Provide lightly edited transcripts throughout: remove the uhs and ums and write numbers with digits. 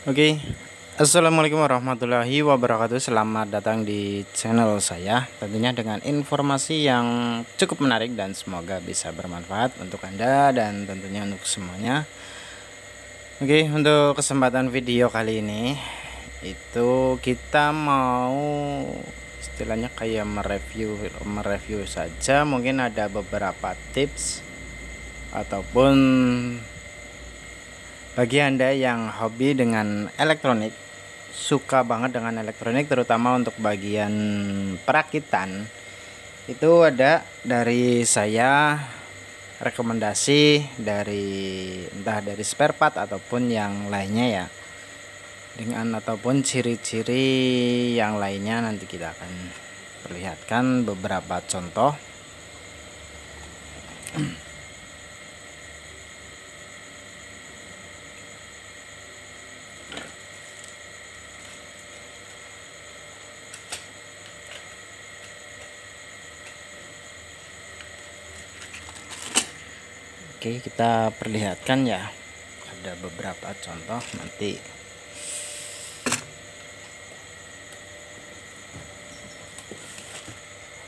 Oke, Assalamualaikum warahmatullahi wabarakatuh. Selamat datang di channel saya. Tentunya dengan informasi yang cukup menarik dan semoga bisa bermanfaat untuk Anda dan tentunya untuk semuanya. Oke, untuk kesempatan video kali ini itu kita mau istilahnya kayak mereview saja. Mungkin ada beberapa tips ataupun bagi Anda yang hobi dengan elektronik, suka banget dengan elektronik, terutama untuk bagian perakitan, itu ada dari saya rekomendasi dari entah dari spare part ataupun yang lainnya ya, dengan ataupun ciri-ciri yang lainnya nanti kita akan perlihatkan beberapa contoh. Oke, kita perlihatkan ya, ada beberapa contoh nanti.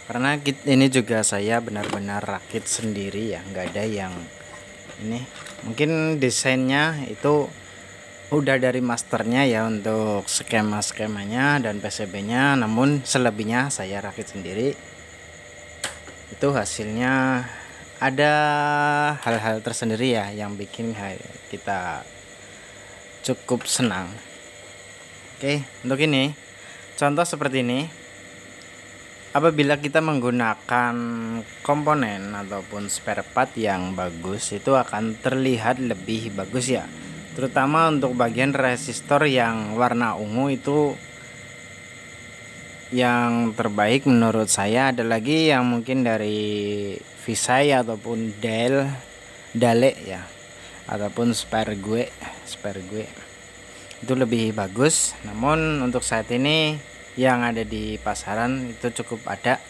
Karena ini juga saya benar-benar rakit sendiri ya, nggak ada yang ini. Mungkin desainnya itu udah dari masternya ya untuk skemanya dan PCB-nya, namun selebihnya saya rakit sendiri. Itu hasilnya ada hal-hal tersendiri ya yang bikin kita cukup senang. Oke, untuk ini contoh seperti ini. Apabila kita menggunakan komponen ataupun spare part yang bagus, itu akan terlihat lebih bagus ya. Terutama untuk bagian resistor yang warna ungu itu yang terbaik menurut saya. Ada lagi yang mungkin dari Visay ataupun Dale ya, ataupun spare gue itu lebih bagus. Namun untuk saat ini yang ada di pasaran itu cukup ada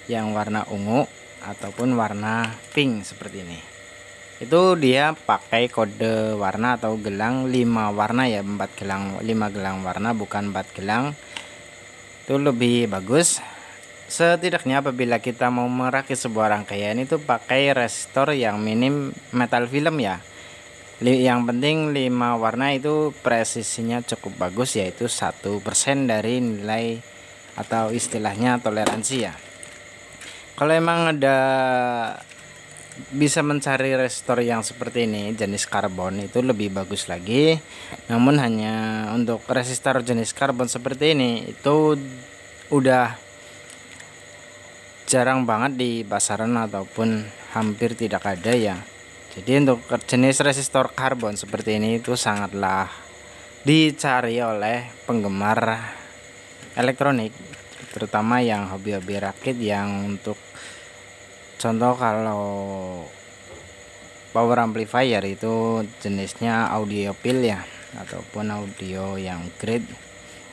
yang warna ungu ataupun warna pink seperti ini. Itu dia pakai kode warna atau gelang 5 warna ya, 5 gelang warna, bukan 4 gelang. Itu lebih bagus. Setidaknya apabila kita mau merakit sebuah rangkaian itu pakai resistor yang minim metal film ya. Yang penting 5 warna itu presisinya cukup bagus, yaitu 1% dari nilai atau istilahnya toleransi ya. Kalau emang ada bisa mencari resistor yang seperti ini jenis karbon itu lebih bagus lagi. Namun hanya untuk resistor jenis karbon seperti ini itu udah jarang banget di pasaran ataupun hampir tidak ada ya. Jadi untuk jenis resistor karbon seperti ini itu sangatlah dicari oleh penggemar elektronik, terutama yang hobi-hobi rakit yang untuk contoh kalau power amplifier itu jenisnya audiophile ya, ataupun audio yang grade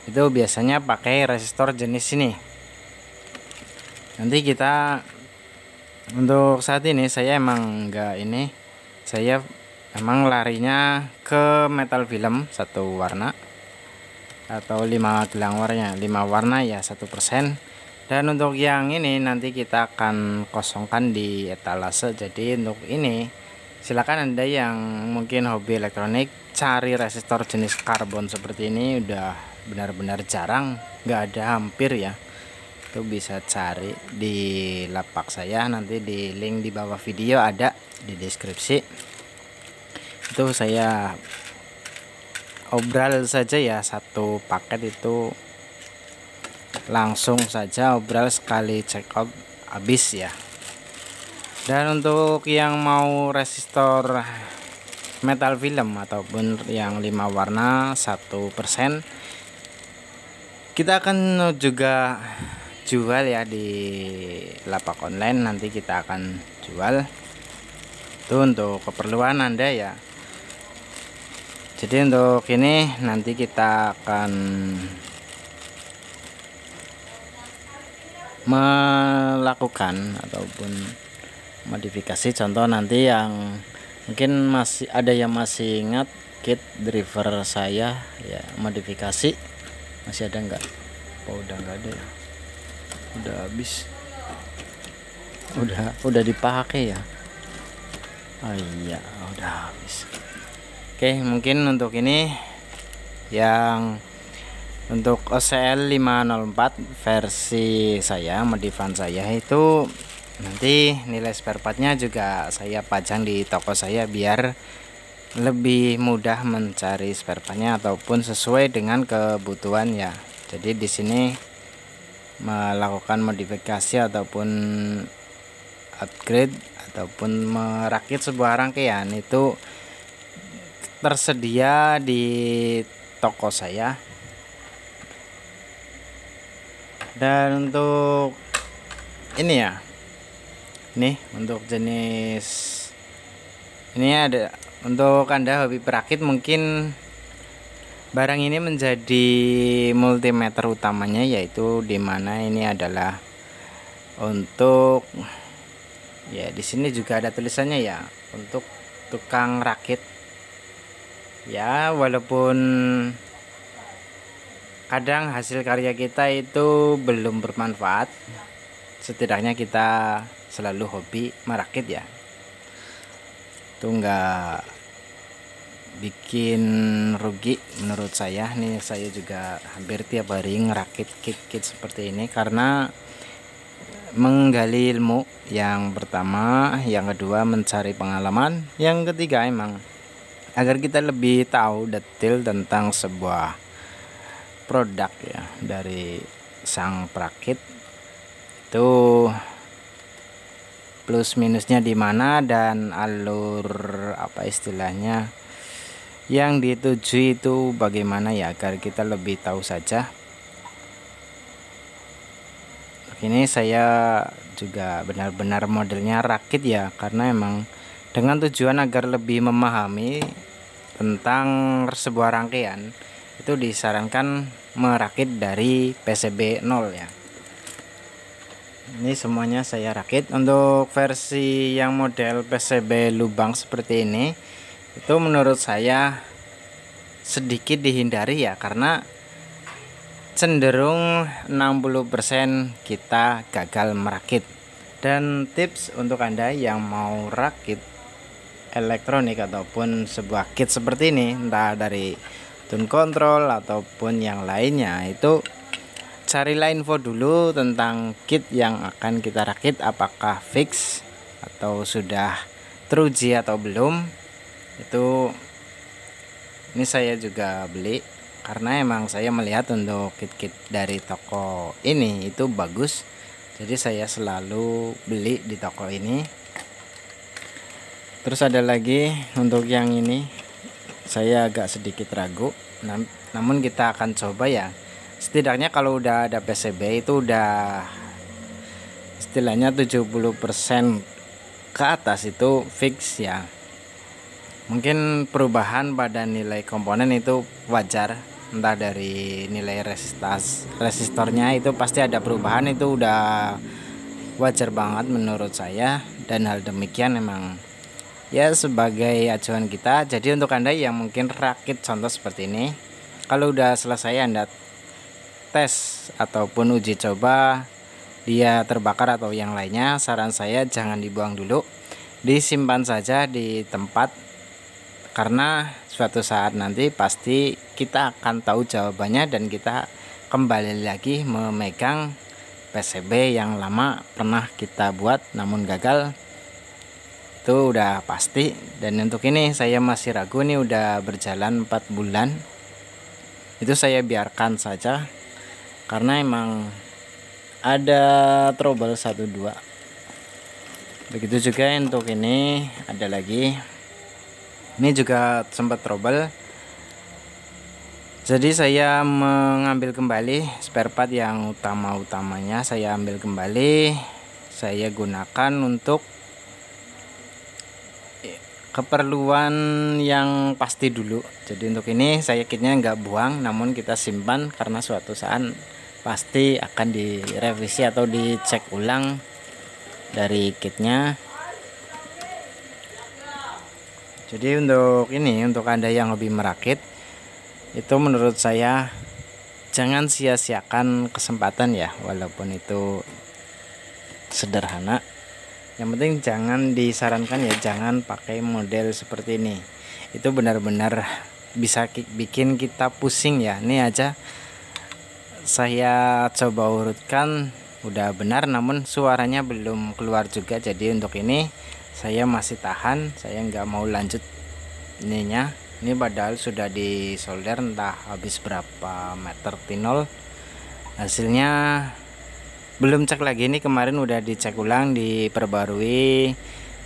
itu biasanya pakai resistor jenis ini. Nanti kita untuk saat ini saya emang saya emang larinya ke metal film 1 warna atau 5 gelang warnanya, 5 warna ya 1%. Dan untuk yang ini nanti kita akan kosongkan di etalase. Jadi untuk ini silakan Anda yang mungkin hobi elektronik cari resistor jenis karbon seperti ini, udah benar-benar jarang, nggak ada hampir ya. Itu bisa cari di lapak saya, nanti di link di bawah video ada di deskripsi. Itu saya obral saja ya, 1 paket itu langsung saja obral sekali check out habis ya. Dan untuk yang mau resistor metal film ataupun yang 5 warna 1%, kita akan juga jual ya di lapak online. Nanti kita akan jual itu untuk keperluan Anda ya. Jadi untuk ini nanti kita akan melakukan ataupun modifikasi. Contoh nanti yang mungkin masih ada yang masih ingat kit driver saya ya, modifikasi. Masih ada nggak? Oh, udah nggak ada ya, udah habis, udah dipakai ya. Oh iya, udah habis. Oke, mungkin untuk ini yang untuk OCL 504 versi saya, modifan saya itu nanti nilai spare partnya juga saya pajang di toko saya biar lebih mudah mencari spare partnya ataupun sesuai dengan kebutuhan ya. Jadi di sini melakukan modifikasi ataupun upgrade ataupun merakit sebuah rangkaian itu tersedia di toko saya. Dan untuk ini ya, nih untuk jenis ini ada, untuk Anda hobi perakit mungkin barang ini menjadi multimeter utamanya, yaitu dimana ini adalah untuk ya, di sini juga ada tulisannya ya, untuk tukang rakit ya. Walaupun kadang hasil karya kita itu belum bermanfaat, setidaknya kita selalu hobi merakit ya, itu enggak bikin rugi menurut saya. Nih saya juga hampir tiap hari ngerakit kit-kit seperti ini karena menggali ilmu yang pertama, yang kedua mencari pengalaman, yang ketiga emang agar kita lebih tahu detail tentang sebuah produk ya dari sang perakit, itu plus minusnya di mana dan alur apa istilahnya yang dituju itu bagaimana ya, agar kita lebih tahu saja. Ini saya juga benar-benar modelnya rakit ya, karena emang dengan tujuan agar lebih memahami tentang sebuah rangkaian itu disarankan merakit dari PCB 0 ya. Ini semuanya saya rakit. Untuk versi yang model PCB lubang seperti ini itu menurut saya sedikit dihindari ya, karena cenderung 60% kita gagal merakit. Dan tips untuk Anda yang mau rakit elektronik ataupun sebuah kit seperti ini, entah dari tune control ataupun yang lainnya, itu carilah info dulu tentang kit yang akan kita rakit, apakah fix atau sudah teruji atau belum. Itu ini saya juga beli karena emang saya melihat untuk kit-kit dari toko ini itu bagus, jadi saya selalu beli di toko ini. Terus ada lagi untuk yang ini saya agak sedikit ragu, namun kita akan coba ya. Setidaknya kalau udah ada PCB itu udah istilahnya 70% ke atas itu fix ya. Mungkin perubahan pada nilai komponen itu wajar, entah dari nilai resistornya itu pasti ada perubahan, itu udah wajar banget menurut saya. Dan hal demikian memang ya sebagai acuan kita. Jadi untuk Anda yang mungkin rakit contoh seperti ini, kalau udah selesai Anda tes ataupun uji coba dia terbakar atau yang lainnya, saran saya jangan dibuang dulu, disimpan saja di tempat, karena suatu saat nanti pasti kita akan tahu jawabannya dan kita kembali lagi memegang PCB yang lama pernah kita buat namun gagal, itu udah pasti. Dan untuk ini saya masih ragu, nih udah berjalan 4 bulan, itu saya biarkan saja karena emang ada trouble 1-2. Begitu juga untuk ini, ada lagi ini juga sempat trouble, jadi saya mengambil kembali spare part yang utamanya saya ambil kembali, saya gunakan untuk keperluan yang pasti dulu. Jadi untuk ini saya kitnya nggak buang, namun kita simpan karena suatu saat pasti akan direvisi atau dicek ulang dari kitnya. Jadi untuk ini, untuk Anda yang hobi merakit, itu menurut saya jangan sia-siakan kesempatan ya, walaupun itu sederhana. Yang penting jangan disarankan ya, jangan pakai model seperti ini. Itu benar-benar bisa bikin kita pusing ya. Ini aja saya coba urutkan udah benar, namun suaranya belum keluar juga. Jadi untuk ini saya masih tahan, saya nggak mau lanjut ininya. Ini padahal sudah disolder entah habis berapa meter tinol, hasilnya belum cek lagi. Ini kemarin udah dicek ulang, diperbarui,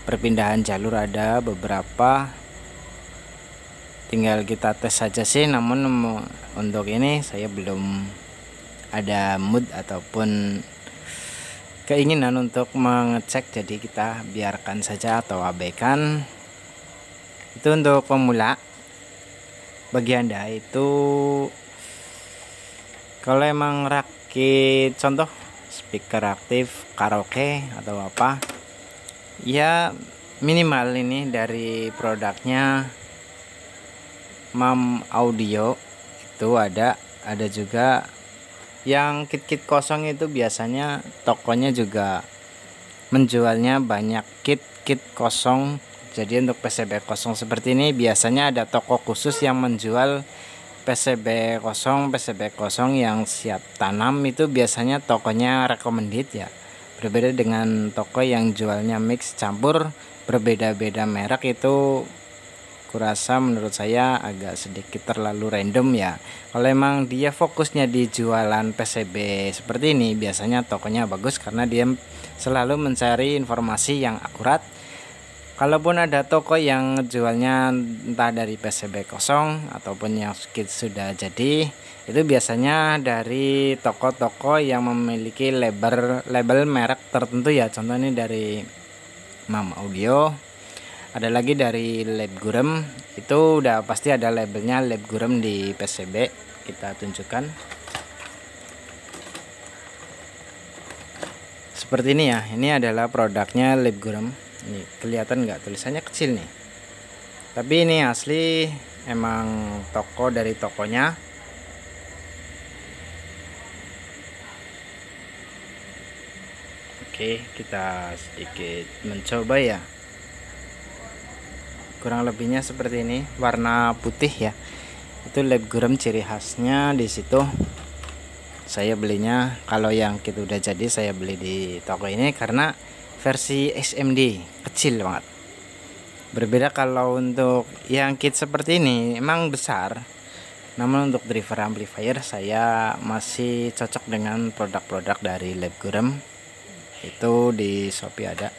perpindahan jalur ada beberapa, tinggal kita tes saja sih. Namun untuk ini saya belum ada mood ataupun keinginan untuk mengecek, jadi kita biarkan saja atau abaikan. Itu untuk pemula. Bagi Anda itu kalau emang rakit contoh speaker aktif karaoke atau apa ya, minimal ini dari produknya Mam Audio itu ada juga yang kit-kit kosong. Itu biasanya tokonya juga menjualnya banyak kit-kit kosong. Jadi untuk PCB kosong seperti ini biasanya ada toko khusus yang menjual PCB kosong yang siap tanam. Itu biasanya tokonya recommended ya, berbeda dengan toko yang jualnya mix campur berbeda-beda merek. Itu kurasa menurut saya agak sedikit terlalu random ya. Kalau emang dia fokusnya di jualan PCB seperti ini, biasanya tokonya bagus karena dia selalu mencari informasi yang akurat. Kalaupun ada toko yang jualnya entah dari PCB kosong ataupun yang kit sudah jadi, itu biasanya dari toko-toko yang memiliki label merek tertentu ya. Contoh ini dari Mam Audio, ada lagi dari Labgurem, itu udah pasti ada labelnya Labgurem di PCB. Kita tunjukkan seperti ini ya. Ini adalah produknya Labgurem. Ini kelihatan nggak, tulisannya kecil nih, tapi ini asli emang toko dari tokonya. Oke, kita sedikit mencoba ya. Kurang lebihnya seperti ini, warna putih ya. Itu Labgurem ciri khasnya di situ. Saya belinya kalau yang kit udah jadi saya beli di toko ini karena versi SMD kecil banget. Berbeda kalau untuk yang kit seperti ini emang besar. Namun untuk driver amplifier saya masih cocok dengan produk-produk dari Labgurem. Itu di Shopee ada.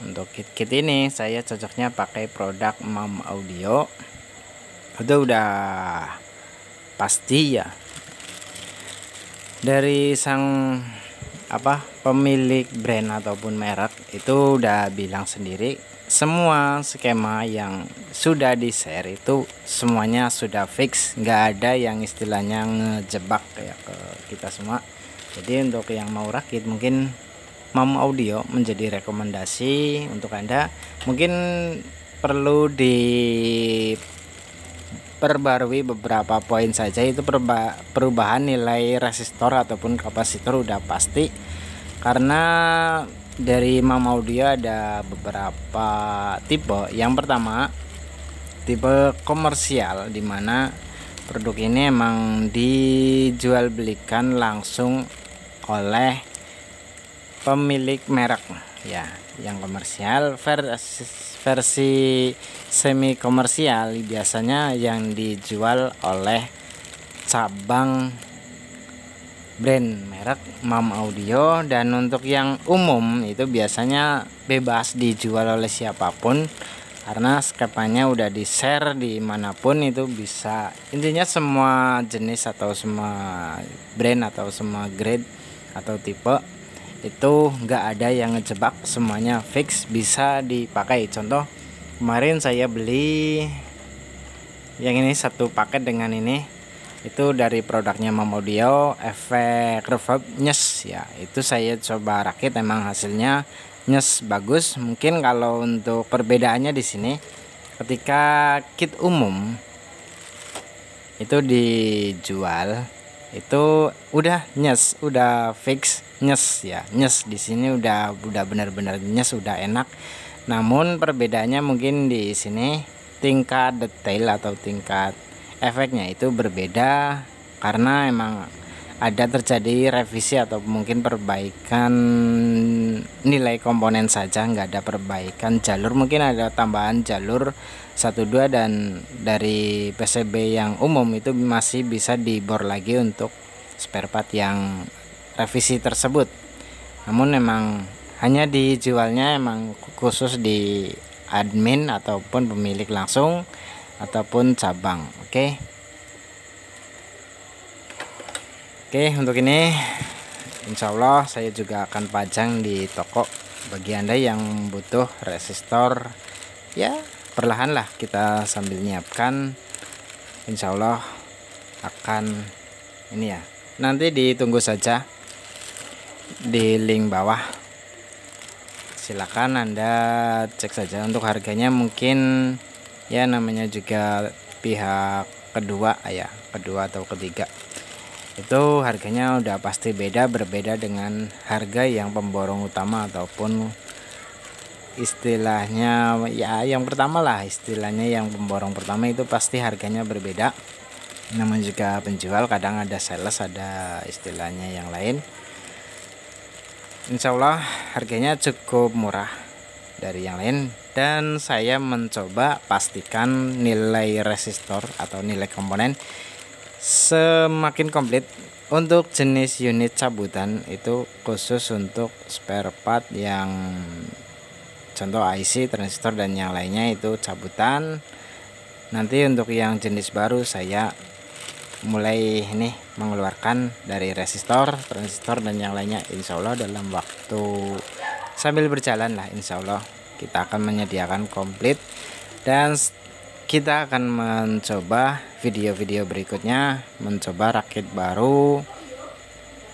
Untuk kit-kit ini saya cocoknya pakai produk Mam Audio. Itu udah pasti ya. Dari sang pemilik brand ataupun merek itu udah bilang sendiri, semua skema yang sudah di share itu semuanya sudah fix, nggak ada yang istilahnya ngejebak kayak ke kita semua. Jadi untuk yang mau rakit mungkin Mam Audio menjadi rekomendasi untuk Anda. Mungkin perlu diperbarui beberapa poin saja. Itu perubahan nilai resistor ataupun kapasitor udah pasti, karena dari Mam Audio ada beberapa tipe. Yang pertama tipe komersial, dimana produk ini emang dijual belikan langsung oleh pemilik merek ya. Yang komersial, versi semi komersial biasanya yang dijual oleh cabang brand merek Mam Audio. Dan untuk yang umum itu biasanya bebas dijual oleh siapapun karena skepanya udah di share dimanapun. Itu bisa, intinya semua jenis atau semua brand atau semua grade atau tipe itu nggak ada yang ngejebak, semuanya fix bisa dipakai. Contoh kemarin saya beli yang ini satu paket dengan ini, itu dari produknya Mam Audio, efek reverb nyes ya. Itu saya coba rakit, emang hasilnya nyes bagus. Mungkin kalau untuk perbedaannya di sini ketika kit umum itu dijual itu udah nyes, udah fix nyes ya, nyes di sini udah benar-benar nyes, udah enak. Namun perbedaannya mungkin di sini tingkat detail atau tingkat efeknya itu berbeda karena emang ada terjadi revisi atau mungkin perbaikan nilai komponen saja, nggak ada perbaikan jalur, mungkin ada tambahan jalur 1-2 dan dari PCB yang umum itu masih bisa dibor lagi untuk spare part yang revisi tersebut. Namun memang hanya dijualnya emang khusus di admin ataupun pemilik langsung ataupun cabang. Oke, untuk ini insya Allah saya juga akan pajang di toko. Bagi Anda yang butuh resistor, ya perlahan lah kita sambil nyiapkan, insya Allah akan ini ya. Nanti ditunggu saja di link bawah, silakan Anda cek saja. Untuk harganya mungkin ya namanya juga pihak kedua ya, kedua atau ketiga, itu harganya udah pasti berbeda dengan harga yang pemborong utama ataupun istilahnya ya yang pertama lah, istilahnya yang pemborong pertama itu pasti harganya berbeda. Namun juga penjual kadang ada sales, ada istilahnya yang lain. Insya Allah harganya cukup murah dari yang lain, dan saya mencoba pastikan nilai resistor atau nilai komponen semakin komplit. Untuk jenis unit cabutan itu khusus untuk spare part yang contoh IC, transistor dan yang lainnya itu cabutan. Nanti untuk yang jenis baru saya mulai ini mengeluarkan dari resistor, transistor dan yang lainnya, insya Allah dalam waktu sambil berjalan lah, insya Allah kita akan menyediakan komplit. Dan kita akan mencoba video-video berikutnya mencoba rakit baru,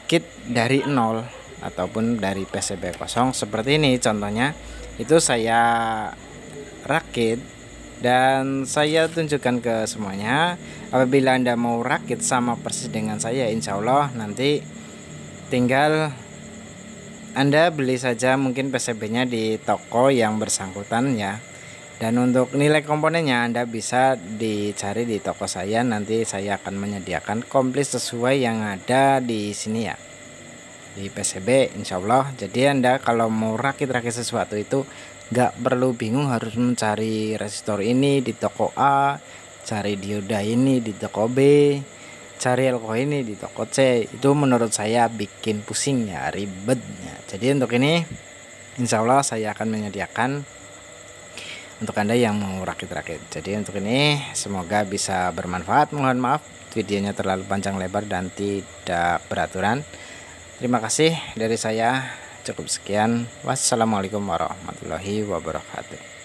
kit dari nol ataupun dari PCB kosong seperti ini. Contohnya itu saya rakit dan saya tunjukkan ke semuanya. Apabila Anda mau rakit sama persis dengan saya, insya Allah nanti tinggal Anda beli saja mungkin PCB-nya di toko yang bersangkutan ya. Dan untuk nilai komponennya Anda bisa dicari di toko saya. Nanti saya akan menyediakan komplit sesuai yang ada di sini ya, di PCB insya Allah. Jadi Anda kalau mau rakit-rakit sesuatu itu nggak perlu bingung harus mencari resistor ini di toko A, cari dioda ini di toko B, cari elko ini di toko C. Itu menurut saya bikin pusing ya, ribetnya. Jadi untuk ini insya Allah saya akan menyediakan untuk Anda yang mau rakit-rakit. Jadi untuk ini semoga bisa bermanfaat. Mohon maaf videonya terlalu panjang lebar dan tidak beraturan. Terima kasih dari saya, cukup sekian. Wassalamualaikum warahmatullahi wabarakatuh.